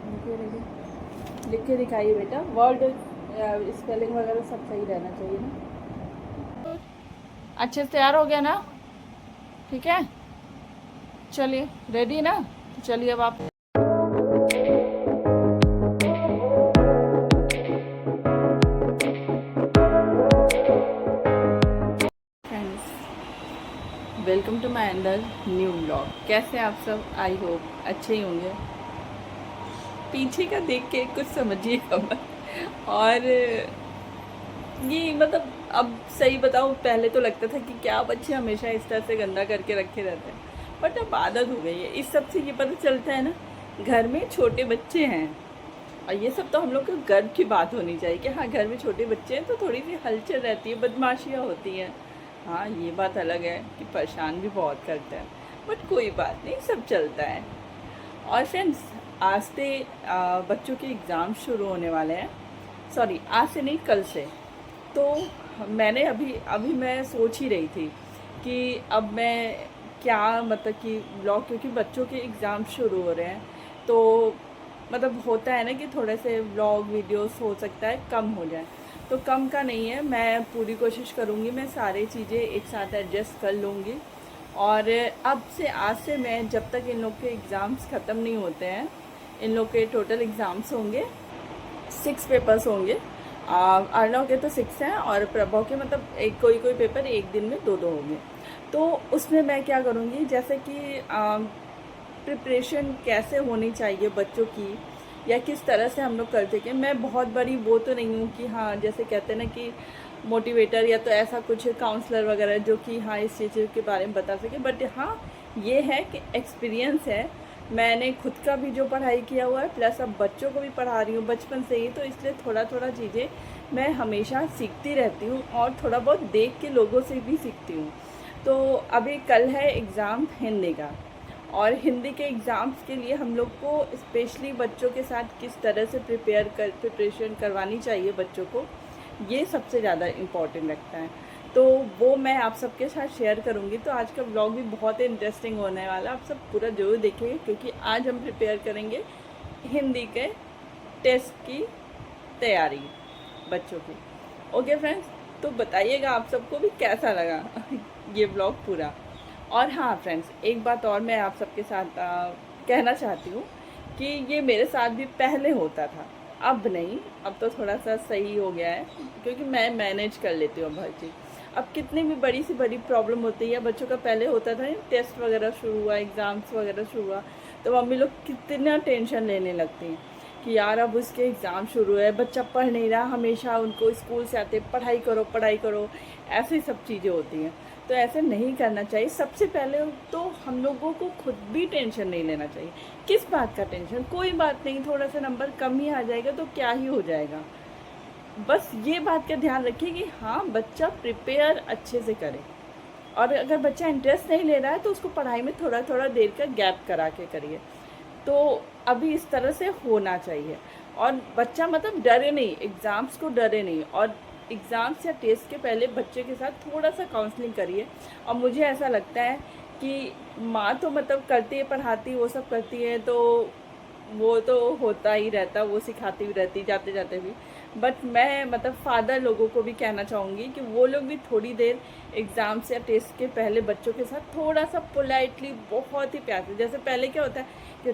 लिखे लिख के दिखाइए बेटा, वर्ड स्पेलिंग वगैरह सब सही रहना चाहिए ना। अच्छे से तैयार हो गया ना? ठीक है, चलिए रेडी ना, तो चलिए अब आप फ्रेंड्स, वेलकम टू माय अंदर न्यू ब्लॉग। कैसे आप सब? आई होप अच्छे ही होंगे। पीछे का देख के कुछ समझिएगा मत। और ये मतलब अब सही बताऊँ, पहले तो लगता था कि क्या बच्चे हमेशा इस तरह से गंदा करके रखे रहते हैं, बट अब आदत हो गई है। इस सब से ये पता चलता है ना, घर में छोटे बच्चे हैं। और ये सब तो हम लोग को गर्व की बात होनी चाहिए कि हाँ, घर में छोटे बच्चे हैं तो थोड़ी सी हलचल रहती है, बदमाशियाँ होती हैं। हाँ, ये बात अलग है कि परेशान भी बहुत करते हैं, बट कोई बात नहीं, सब चलता है। और फ्रेंड्स, आज से बच्चों के एग्ज़ाम शुरू होने वाले हैं। सॉरी, आज से नहीं, कल से। तो मैंने अभी अभी मैं सोच ही रही थी कि अब मैं क्या मतलब कि ब्लॉग, क्योंकि बच्चों के एग्ज़ाम शुरू हो रहे हैं तो मतलब होता है ना कि थोड़े से ब्लॉग वीडियोस हो सकता है कम हो जाए, तो कम का नहीं है। मैं पूरी कोशिश करूँगी, मैं सारी चीज़ें एक साथ एडजस्ट कर लूँगी। और अब से आज से मैं, जब तक इन लोग के एग्ज़ाम्स ख़त्म नहीं होते हैं, इन लोग के टोटल एग्ज़ाम्स होंगे 6 पेपर्स होंगे। अर्णव के तो 6 हैं और प्रभव के मतलब एक कोई कोई पेपर एक दिन में दो दो होंगे। तो उसमें मैं क्या करूँगी, जैसे कि प्रिपरेशन कैसे होनी चाहिए बच्चों की, या किस तरह से हम लोग कर सकें। मैं बहुत बड़ी वो तो नहीं हूँ कि हाँ, जैसे कहते हैं ना कि मोटिवेटर या तो ऐसा कुछ काउंसलर वगैरह जो कि हाँ इस चीज़ के बारे में बता सके, बट हाँ ये है कि एक्सपीरियंस है। मैंने खुद का भी जो पढ़ाई किया हुआ है, प्लस अब बच्चों को भी पढ़ा रही हूँ बचपन से ही, तो इसलिए थोड़ा थोड़ा चीज़ें मैं हमेशा सीखती रहती हूँ और थोड़ा बहुत देख के लोगों से भी सीखती हूँ। तो अभी कल है एग्ज़ाम हिंदी का, और हिंदी के एग्ज़ाम्स के लिए हम लोग को स्पेशली बच्चों के साथ किस तरह से प्रिपरेशन करवानी चाहिए बच्चों को, ये सबसे ज़्यादा इम्पॉर्टेंट लगता है। तो वो मैं आप सबके साथ शेयर करूँगी। तो आज का ब्लॉग भी बहुत इंटरेस्टिंग होने वाला है, आप सब पूरा जरूर देखेंगे, क्योंकि आज हम प्रिपेयर करेंगे हिंदी के टेस्ट की तैयारी बच्चों की। ओके फ्रेंड्स, तो बताइएगा आप सबको भी कैसा लगा ये ब्लॉग पूरा। और हाँ फ्रेंड्स, एक बात और मैं आप सबके साथ कहना चाहती हूँ कि ये मेरे साथ भी पहले होता था, अब नहीं। अब तो थोड़ा सा सही हो गया है, क्योंकि मैं मैनेज कर लेती हूँ अब हर चीज़। अब कितनी भी बड़ी से बड़ी प्रॉब्लम होती है बच्चों का, पहले होता था टेस्ट वगैरह शुरू हुआ, एग्ज़ाम्स वगैरह शुरू हुआ, तो मम्मी लोग कितना टेंशन लेने लगती हैं कि यार अब उसके एग्ज़ाम शुरू है, बच्चा पढ़ नहीं रहा, हमेशा उनको स्कूल से आते पढ़ाई करो पढ़ाई करो, ऐसी सब चीज़ें होती हैं। तो ऐसे नहीं करना चाहिए। सबसे पहले तो हम लोगों को खुद भी टेंशन नहीं लेना चाहिए। किस बात का टेंशन? कोई बात नहीं, थोड़ा सा नंबर कम ही आ जाएगा तो क्या ही हो जाएगा। बस ये बात का ध्यान रखिए कि हाँ, बच्चा प्रिपेयर अच्छे से करे। और अगर बच्चा इंटरेस्ट नहीं ले रहा है तो उसको पढ़ाई में थोड़ा थोड़ा देर का गैप करा के करिए। तो अभी इस तरह से होना चाहिए। और बच्चा मतलब डरे नहीं, एग्ज़ाम्स को डरे नहीं। और एग्ज़ाम्स या टेस्ट के पहले बच्चे के साथ थोड़ा सा काउंसलिंग करिए। और मुझे ऐसा लगता है कि माँ तो मतलब करती है, पढ़ाती वो सब करती है, तो वो तो होता ही रहता, वो सिखाती भी रहती जाते जाते भी। बट मैं मतलब फादर लोगों को भी कहना चाहूँगी कि वो लोग भी थोड़ी देर एग्ज़ाम्स या टेस्ट के पहले बच्चों के साथ थोड़ा सा पोलाइटली, बहुत ही प्यार से, जैसे पहले क्या होता है कि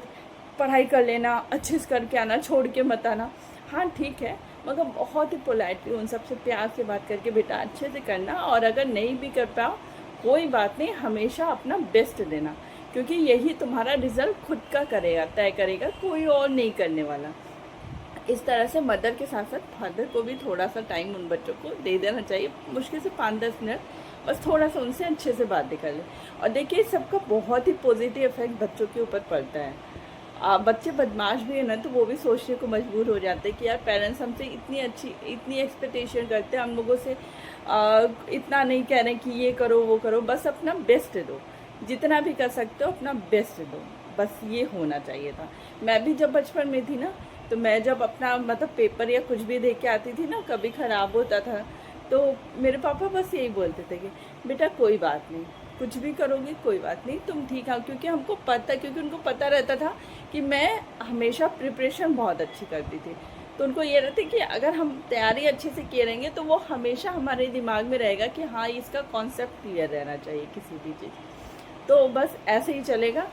पढ़ाई कर लेना, अच्छे से करके आना, छोड़ के मत आना। हाँ ठीक है, मगर बहुत ही पोलाइटली उन सबसे प्यार से बात करके बेटा अच्छे से करना। और अगर नहीं भी कर पाओ कोई बात नहीं, हमेशा अपना बेस्ट देना, क्योंकि यही तुम्हारा रिज़ल्ट खुद का करेगा, तय करेगा, कोई और नहीं करने वाला। इस तरह से मदर के साथ साथ फादर को भी थोड़ा सा टाइम उन बच्चों को दे देना चाहिए, मुश्किल से 5-10 मिनट, बस थोड़ा सा उनसे अच्छे से बातें कर ले। और देखिए, सबका बहुत ही पॉजिटिव इफेक्ट बच्चों के ऊपर पड़ता है। बच्चे बदमाश भी है ना, तो वो भी सोचने को मजबूर हो जाते हैं कि यार पेरेंट्स हमसे इतनी एक्सपेक्टेशन करते हैं, हम लोगों से इतना नहीं कह रहे कि ये करो वो करो, बस अपना बेस्ट दो, जितना भी कर सकते हो अपना बेस्ट दो, बस ये होना चाहिए था। मैं भी जब बचपन में थी ना, तो मैं जब अपना मतलब पेपर या कुछ भी दे के आती थी ना, कभी ख़राब होता था, तो मेरे पापा बस यही बोलते थे कि बेटा कोई बात नहीं, कुछ भी करोगी कोई बात नहीं, तुम ठीक हो। क्योंकि हमको पता, क्योंकि उनको पता रहता था कि मैं हमेशा प्रिपरेशन बहुत अच्छी करती थी। तो उनको ये रहता कि अगर हम तैयारी अच्छे से किए रहेंगे तो वो हमेशा हमारे दिमाग में रहेगा कि हाँ इसका कॉन्सेप्ट क्लियर रहना चाहिए किसी भी चीज़। तो बस ऐसे ही चलेगा।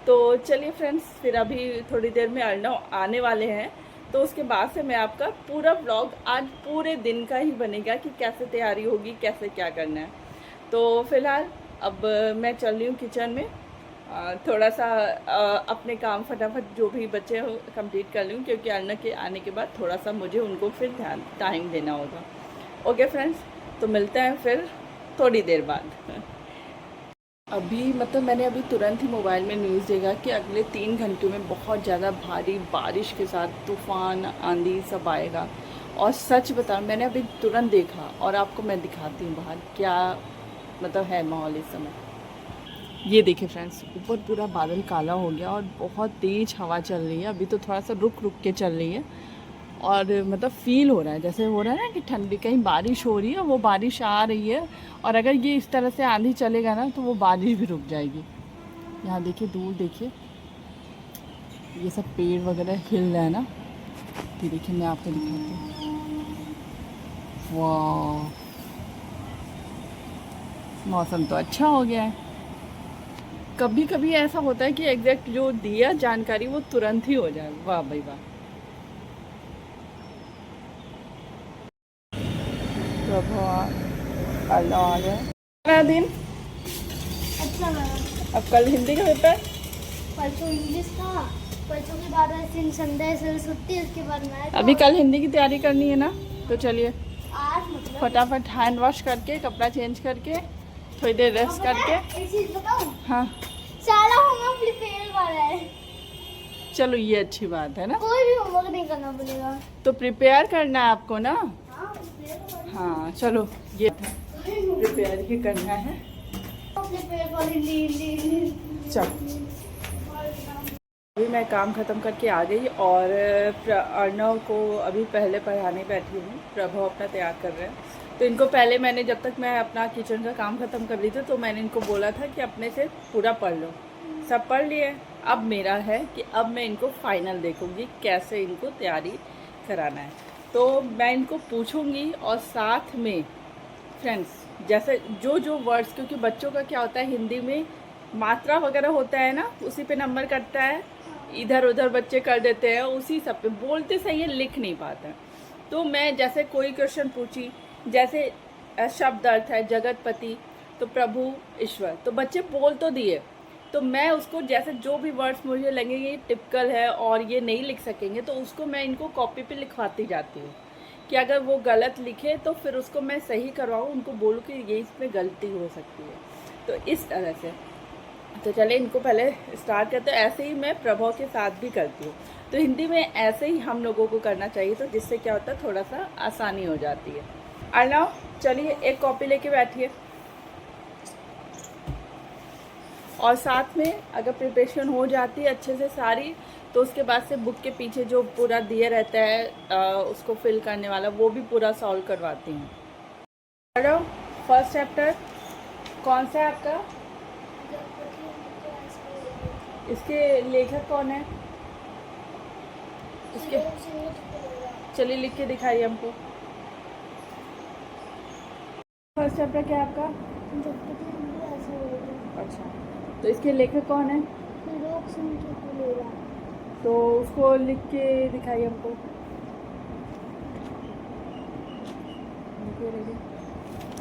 तो चलिए फ्रेंड्स, फिर अभी थोड़ी देर में अर्णव आने वाले हैं, तो उसके बाद से मैं आपका पूरा व्लॉग आज पूरे दिन का ही बनेगा कि कैसे तैयारी होगी, कैसे क्या करना है। तो फिलहाल अब मैं चल रही हूँ किचन में, थोड़ा सा अपने काम फटाफट जो भी बचे हो कंप्लीट कर लूँ, क्योंकि अर्णव के आने के बाद थोड़ा सा मुझे उनको फिर ध्यान टाइम देना होगा। ओके फ्रेंड्स, तो मिलते हैं फिर थोड़ी देर बाद। अभी मतलब मैंने अभी तुरंत ही मोबाइल में न्यूज़ देखा कि अगले 3 घंटों में बहुत ज़्यादा भारी बारिश के साथ तूफ़ान आंधी सब आएगा। और सच बताऊं, मैंने अभी तुरंत देखा और आपको मैं दिखाती हूँ बाहर क्या मतलब है माहौल इस समय। ये देखिए फ्रेंड्स, ऊपर पूरा बादल काला हो गया और बहुत तेज़ हवा चल रही है। अभी तो थोड़ा सा रुक रुक के चल रही है और मतलब फ़ील हो रहा है, जैसे हो रहा है ना कि ठंडी कहीं बारिश हो रही है, वो बारिश आ रही है। और अगर ये इस तरह से आंधी चलेगा ना तो वो बारिश भी रुक जाएगी। यहाँ देखिए, दूर देखिए, ये सब पेड़ वगैरह हिल रहा है ना। ये देखिए, मैं आपको दिखाती हूँ। वाह, मौसम तो अच्छा हो गया है। कभी कभी ऐसा होता है कि एग्जैक्ट जो दिया जानकारी वो तुरंत ही हो जाए। वाह भाई वाह। अल्लाह आ गया दिन। अच्छा लगा। अब कल हिंदी का पेपर, परसों इंग्लिश था, परसों के बाद संडे सरस्वती, उसके बाद मैथ। अभी कल हिंदी की तैयारी करनी है ना। तो चलिए आज मतलब फटाफट हैंड वॉश करके, कपड़ा चेंज करके, थोड़ी देर रेस्ट करके। एक चीज बताऊं, हाँ सारा होमवर्क प्रिपेयर वाला है। चलो, ये अच्छी बात है ना। कोई भी होमवर्क नहीं करना पड़ेगा। तो प्रिपेयर करना है आपको ना। हाँ, prepare हाँ चलो, ये प्रिपेयर ही करना है। वाला हिंदी। चलो, अभी मैं काम ख़त्म करके आ गई और अर्णव को अभी पहले पढ़ाने बैठी हूँ। प्रभव अपना तैयार कर रहे हैं। तो इनको पहले मैंने, जब तक मैं अपना किचन का काम ख़त्म कर रही थी, तो मैंने इनको बोला था कि अपने से पूरा पढ़ लो। सब पढ़ लिए। अब मेरा है कि अब मैं इनको फाइनल देखूँगी कैसे इनको तैयारी कराना है। तो मैं इनको पूछूँगी और साथ में फ्रेंड्स, जैसे जो जो वर्ड्स, क्योंकि बच्चों का क्या होता है हिंदी में मात्रा वगैरह होता है ना, उसी पे नंबर कटता है। इधर उधर बच्चे कर देते हैं, उसी सब पे बोलते सही है, लिख नहीं पाते हैं। तो मैं जैसे कोई क्वेश्चन पूछी, जैसे शब्द अर्थ है जगतपति, तो प्रभु ईश्वर, तो बच्चे बोल तो दिए। तो मैं उसको जैसे जो भी वर्ड्स मुझे लगेंगे ये टिपिकल है और ये नहीं लिख सकेंगे, तो उसको मैं इनको कॉपी पे लिखवाती जाती हूँ कि अगर वो गलत लिखे तो फिर उसको मैं सही करवाऊँ, उनको बोलूँ कि ये इसमें गलती हो सकती है। तो इस तरह से। तो चले इनको पहले स्टार्ट करते हैं। ऐसे ही मैं प्रभव के साथ भी करती हूँ। तो हिंदी में ऐसे ही हम लोगों को करना चाहिए, तो जिससे क्या होता है थोड़ा सा आसानी हो जाती है। अर्णव चलिए एक कॉपी लेके बैठिए, और साथ में अगर प्रिपरेशन हो जाती है अच्छे से सारी, तो उसके बाद से बुक के पीछे जो पूरा दिया रहता है उसको फिल करने वाला, वो भी पूरा सॉल्व करवाती हूँ। अर्णव, फर्स्ट चैप्टर कौन सा है आपका? इसके लेखक कौन है? इसके चलिए लिख के दिखाइए हमको। फर्स्ट चैप्टर क्या है आपका? अच्छा, तो इसके लेखक कौन है? तो उसको लिख के दिखाइए हमको।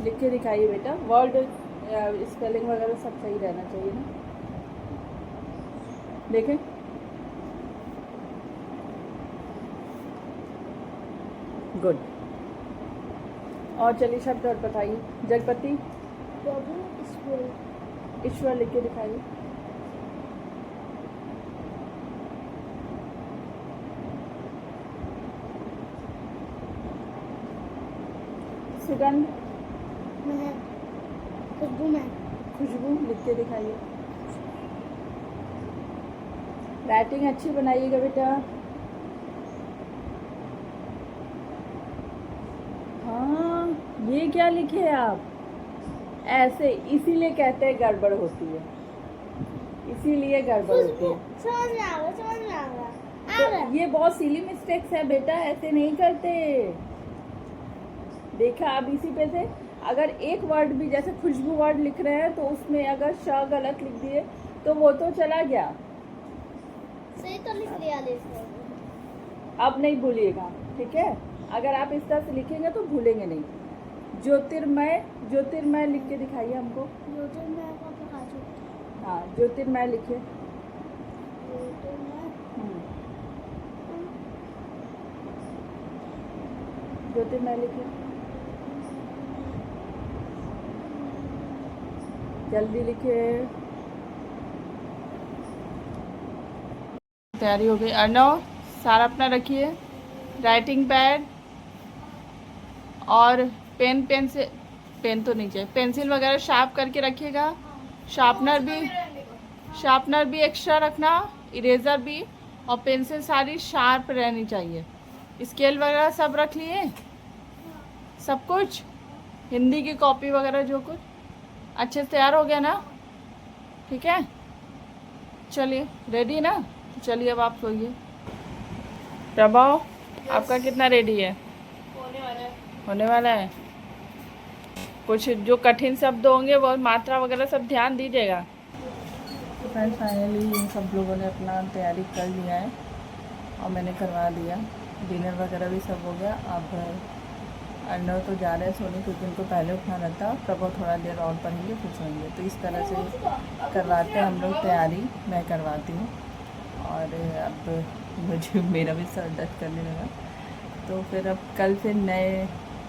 लिख के दिखाइए बेटा। वर्ड स्पेलिंग वगैरह सब सही रहना चाहिए ना। देखें, गुड। और चलिए शब्द और बताइए। जगपति, ईश्वर लिख के दिखाइए। सुगंध, खुशबू लिख के दिखाइए। राइटिंग अच्छी बनाइएगा बेटा। हाँ, ये क्या लिखे हैं आप? ऐसे इसीलिए कहते हैं गड़बड़ होती है, इसीलिए गड़बड़ होती है। समझ में आ गया, समझ में आ गया, आ तो गया। ये बहुत सिली मिस्टेक्स है बेटा, ऐसे नहीं करते। देखा अब इसी पे से अगर एक वर्ड भी जैसे खुशबू वर्ड लिख रहे हैं तो उसमें अगर श गलत लिख दिए तो वो तो चला गया, सही तो लिख लिया लेकिन। अब नहीं भूलिएगा, ठीक है। अगर आप इस तरह से लिखेंगे तो भूलेंगे नहीं। ज्योतिर्मय, ज्योतिर्मय लिख के दिखाइए हमको। ज्योतिर्मय का प्रकाश। हाँ ज्योतिर्मय लिखिए। ज्योतिर्मय। ज्योतिर्मय लिखिए, जल्दी लिखिए। तैयारी हो गई। अर्णव सारा अपना रखिए, राइटिंग पैड और पेन, पेन से पेन तो नहीं चाहिए, पेंसिल वगैरह शार्प करके रखिएगा। शार्पनर भी एक्स्ट्रा रखना, इरेज़र भी, और पेंसिल सारी शार्प रहनी चाहिए। स्केल वगैरह सब रख लिए, सब कुछ, हिंदी की कॉपी वगैरह जो कुछ अच्छे से तैयार हो गया ना, ठीक है। चलिए रेडी ना, तो चलिए अब आप सोइए। प्रभाव आपका कितना रेडी है? होने वाला है। कुछ जो कठिन शब्द होंगे वो मात्रा वगैरह सब ध्यान दीजिएगा। तो फ्रेंड्स फाइनली इन सब लोगों ने अपना तैयारी कर लिया है और मैंने करवा दिया, डिनर वगैरह भी सब हो गया। अब अर्णव तो जा रहे हैं सोने क्योंकि उनको पहले उठना रहता है, प्रभु थोड़ा देर और पढ़ेंगे फिर सोएंगे। तो इस तरह से करवाते हैं हम लोग तैयारी, मैं करवाती हूँ। और अब मुझे मेरा भी सर दर्द करने लगा, तो फिर अब कल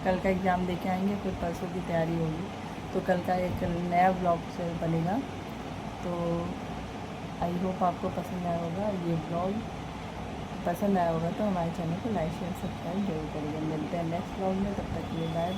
कल का एग्ज़ाम दे के आएंगे, फिर परसों की तैयारी होगी। तो कल का एक नया ब्लॉग से बनेगा, तो आई होप आपको पसंद आया होगा। ये ब्लॉग पसंद आया होगा तो हमारे चैनल को लाइक शेयर सब्सक्राइब जरूर करिएगा। मिलते हैं नेक्स्ट ब्लॉग में, तब तक के लिए बाय।